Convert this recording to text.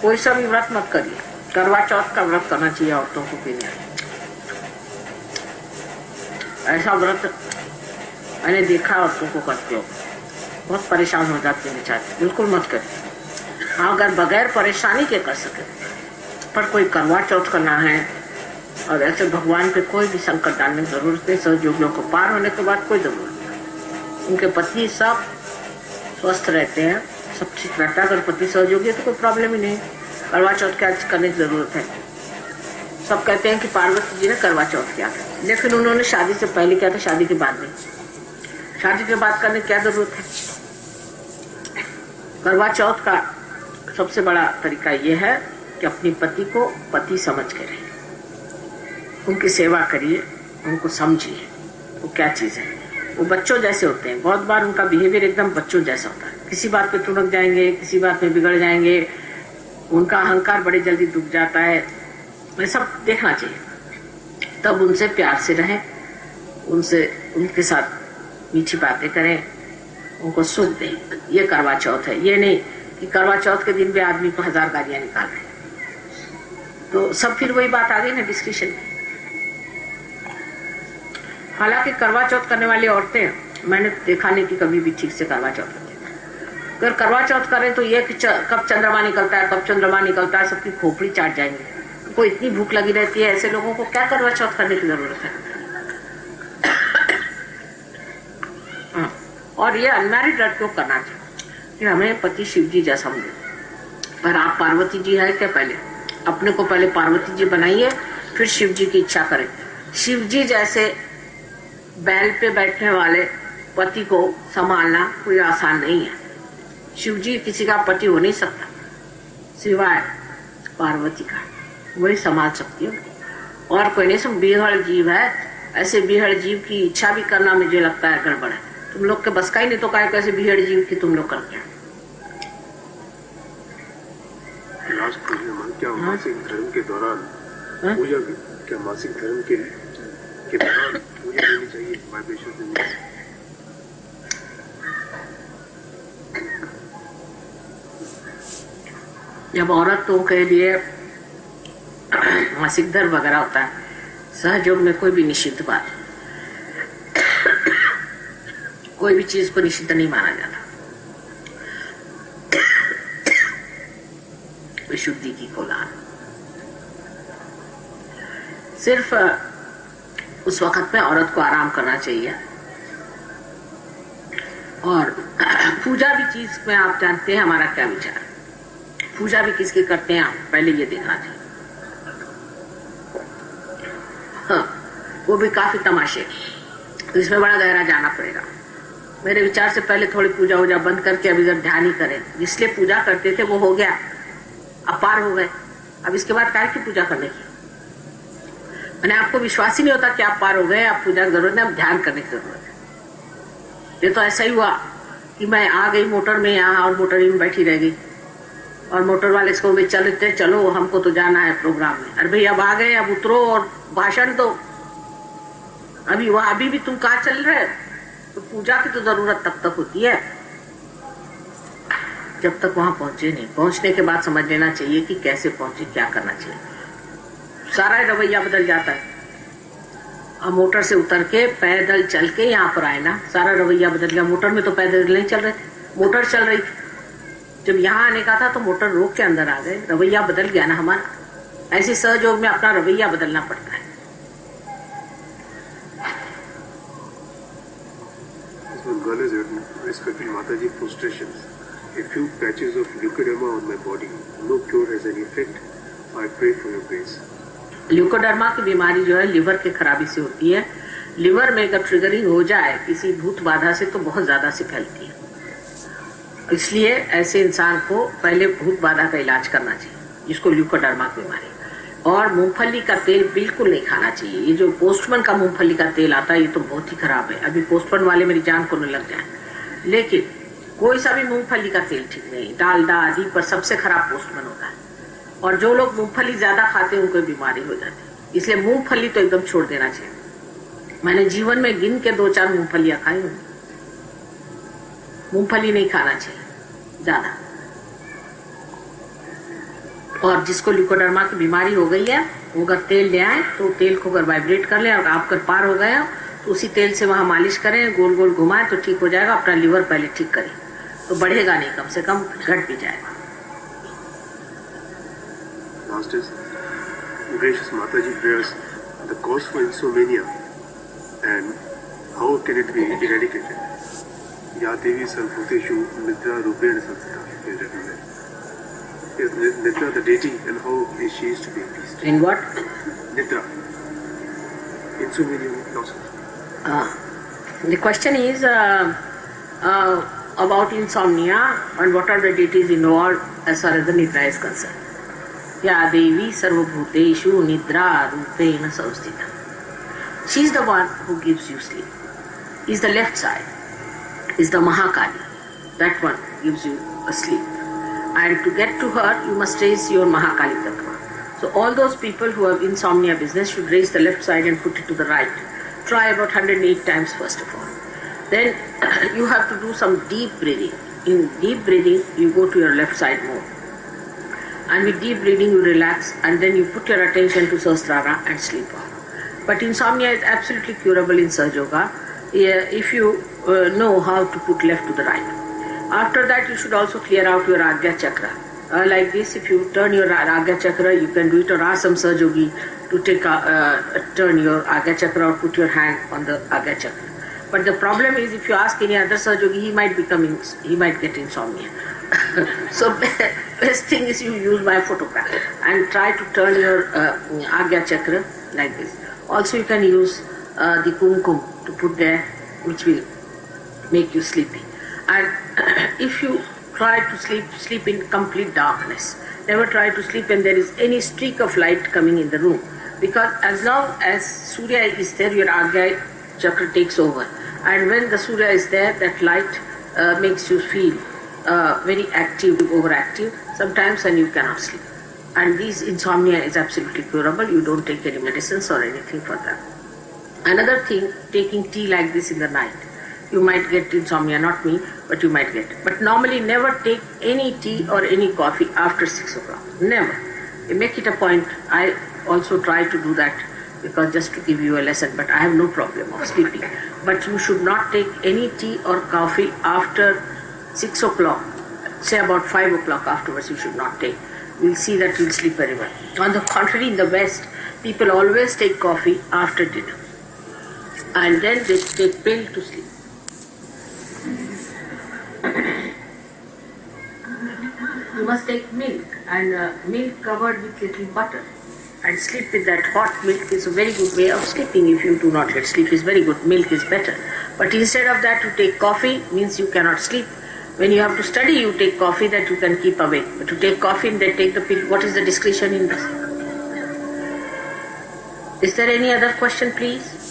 कोई सा भी व्रत मत करिए, करवा चौथ का व्रत करना चाहिए औरतों को भी नहीं। ऐसा व्रत मैंने देखा औरतों को करते हो, बहुत परेशान हो जाते हैं बेचारे। बिल्कुल मत करिए। हाँ, अगर बगैर परेशानी के कर सके, पर कोई करवा चौथ करना है और ऐसे भगवान पे कोई भी संकट डालने की जरूरत नहीं। सहयोगियों को पार होने के बाद कोई जरूरत नहीं। उनके पति सब स्वस्थ रहते हैं, सब ठीक रहता है। अगर पति सहयोगी है तो कोई प्रॉब्लम ही नहीं। करवा चौथ क्या करने की जरूरत है? सब कहते हैं कि पार्वती जी ने करवा चौथ किया था, लेकिन उन्होंने शादी से पहले किया था, शादी के बाद नहीं। शादी के बाद करने की क्या जरूरत है? करवा चौथ का सबसे बड़ा तरीका यह है कि अपनी पति को पति समझ के रहिए, उनकी सेवा करिए, उनको समझिए वो क्या चीज है। वो बच्चों जैसे होते हैं, बहुत बार उनका बिहेवियर एकदम बच्चों जैसा होता है। किसी बात पे तुरंत जाएंगे, किसी बात में बिगड़ जाएंगे, उनका अहंकार बड़े जल्दी डूब जाता है। ये सब देखना चाहिए। तब उनसे प्यार से रहें, उनके साथ मीठी बातें करें, उनको सुख दें। ये करवा चौथ है। ये नहीं कि करवा चौथ के दिन भी आदमी को 1000 गालियां निकाल रहे, तो सब फिर वही बात आ गई ना डिस्कशन में। हालांकि करवा चौथ करने वाली औरतें मैंने देखा नहीं कि कभी भी ठीक से करवा चौथ करती। अगर करवा चौथ करें तो ये कि कब चंद्रमा निकलता है, कब चंद्रमा निकलता है, सबकी खोपड़ी चाट जाएंगे। उनको इतनी भूख लगी रहती है, ऐसे लोगों को क्या करवा चौथ करने की जरूरत है? और ये अनमैरिड लड़कियों को करना चाहिए कि हमें पति शिव जी जैसा मिले। पर आप पार्वती जी है क्या? पहले अपने को पहले पार्वती जी बनाइए, फिर शिव जी की इच्छा करें। शिव जी जैसे बैल पे बैठने वाले पति को संभालना कोई आसान नहीं है। शिव जी किसी का पति हो नहीं सकता सिवाय पार्वती का, वही संभाल सकती है और कोई नहीं। सब बिहड़ जीव है, ऐसे बिहड़ जीव की इच्छा भी करना मुझे लगता है गड़बड़ है। तुम लोग के बस का ही नहीं तो काय कैसे बिहड़ जीव की तुम लोग करते हैं। क्या मासिक धर्म के दौरान पूजा, क्या मासिक धर्म के दौरान पूजा होनी चाहिए? जब औरतों के लिए मासिक धर्म वगैरह होता है, सहयोग में कोई भी निषिद्ध बात, कोई भी चीज को निषिद्ध नहीं माना जाता। विशुद्धि की कोलाहल सिर्फ उस वक्त में औरत को आराम करना चाहिए। और पूजा भी चीज में आप जानते हैं हमारा क्या विचार, पूजा भी किसकी करते हैं आप पहले ये देखना चाहिए। हाँ, वो भी काफी तमाशे, तो इसमें बड़ा गहरा जाना पड़ेगा। मेरे विचार से पहले थोड़ी पूजा वूजा बंद करके अब इधर ध्यान ही करें। जिसलिए पूजा करते थे वो हो गया, अपार हो गए। अब इसके बाद काय की पूजा करने की? मैंने आपको विश्वास ही नहीं होता कि आप पार हो गए, आप पूजा की जरूरत नहीं, अब ध्यान करने की जरूरत है। ये तो ऐसा ही हुआ कि मैं आ गई मोटर में यहाँ और मोटर में बैठी रह गई और मोटर वाले इसको भी चलते चलो हमको तो जाना है प्रोग्राम में। अरे भाई अब आ गए, अब उतरो और भाषण दो। अभी भी तुम कहाँ चल रहे? तो पूजा की तो जरूरत तब तक होती है जब तक वहां पहुंचे नहीं। पहुंचने के बाद समझ लेना चाहिए कि कैसे पहुंचे, क्या करना चाहिए। सारा रवैया बदल जाता है। अब मोटर से उतर के पैदल चल के यहाँ पर आए ना, सारा रवैया बदल गया। मोटर में तो पैदल नहीं चल रहे थे, मोटर चल रही थी। जब यहाँ आने का था तो मोटर रोक के अंदर आ गए, रवैया बदल गया ना हमारा। ऐसे सहयोग में अपना रवैया बदलना पड़ता है। Respecting Mataji frustrations, a few patches of leukoderma on my body, no cure has any effect. I pray for your grace. Leucoderma की बीमारी जो है लिवर के खराबी से होती है। लिवर में अगर ट्रिगरिंग हो जाए किसी भूत बाधा से तो बहुत ज्यादा से फैलती है। इसलिए ऐसे इंसान को पहले भूत बाधा का इलाज करना चाहिए, जिसको ल्यूकोडर्मा की बीमारी। और मूंगफली का तेल बिल्कुल नहीं खाना चाहिए। ये जो पोस्टमैन का मूंगफली का तेल आता है ये तो बहुत ही खराब है। अभी पोस्टमैन वाले मेरी जान को न लग जाए, लेकिन कोई सा भी मूंगफली का तेल ठीक नहीं। डालडा आदि पर सबसे खराब पोस्टमैन होता है। और जो लोग मूंगफली ज्यादा खाते हैं उनको बीमारी हो जाती है। इसलिए मूंगफली तो एकदम छोड़ देना चाहिए। मैंने जीवन में गिन के 2-4 मूंगफलियां खाई हूँ। मूंगफली नहीं खाना चाहिए ज्यादा। और जिसको ल्यूकोडर्मा की बीमारी हो गई है वो अगर तेल ले आए तो तेल को अगर वाइब्रेट कर ले और आपका पार हो गया तो उसी तेल से वहां मालिश करें, गोल गोल घुमाएं तो ठीक हो जाएगा। अपना लीवर पहले ठीक करें तो बढ़ेगा नहीं, कम से कम घट भी जाएगा। Last is gracious Mataji prayers, the cause for insomnia and how can it be eradicated? Ya Devi Sarvbhuteshu Nidra Rupen Samstha is written there. Is Nidra the deity and how is she is to be appeased? In what? Nidra. Insomnia loss. The question is about insomnia and what are the deities involved as far as the Nidra is concerned. Ya Devi Sarvabhuteshu Nidra Rupena Samstita. She is the one who gives you sleep. Is the left side. Is the Mahakali. That one gives you a sleep. And to get to her, you must raise your Mahakali Tattva. So all those people who have insomnia business should raise the left side and put it to the right. Try about 108 times first of all. Then you have to do some deep breathing. In deep breathing, you go to your left side more. And with deep breathing, you relax and then you put your attention to Sahasrara and sleep off. But insomnia is absolutely curable in Sahaja Yoga if you know how to put left to the right. After that, you should also clear out your Agya Chakra. Like this, if you turn your Agya Chakra, you can do it, or ask some Sahaja Yogi to take turn your Agya Chakra or put your hand on the Agya Chakra. But the problem is, if you ask any other Sahaja Yogi, he might get insomnia. So best thing is you use my photograph and try to turn your Agya Chakra like this. Also you can use the kumkum to put there, which will make you sleepy. And if you try to sleep in complete darkness. Never try to sleep when there is any streak of light coming in the room. Because as long as Surya is there, your Agya Chakra takes over. And when the Surya is there, that light makes you feel very active, overactive sometimes, and you cannot sleep. And this insomnia is absolutely curable. You don't take any medicines or anything for that. Another thing, taking tea like this in the night. You might get insomnia, not me, but you might get. But normally never take any tea or any coffee after 6 o'clock. Never. You make it a point. I also try to do that because just to give you a lesson, but I have no problem of sleeping. But you should not take any tea or coffee after 6 o'clock. Say about 5 o'clock afterwards you should not take. You'll see that you'll sleep very well. On the contrary, in the West, people always take coffee after dinner. And then they take pill to sleep. You must take milk, and milk covered with little butter, and sleep with that hot milk is a very good way of sleeping. If you do not get sleep, is very good. Milk is better. But instead of that, you take coffee, means you cannot sleep. When you have to study, you take coffee that you can keep awake. But to take coffee and then take the pill, what is the discretion in this? Is there any other question, please?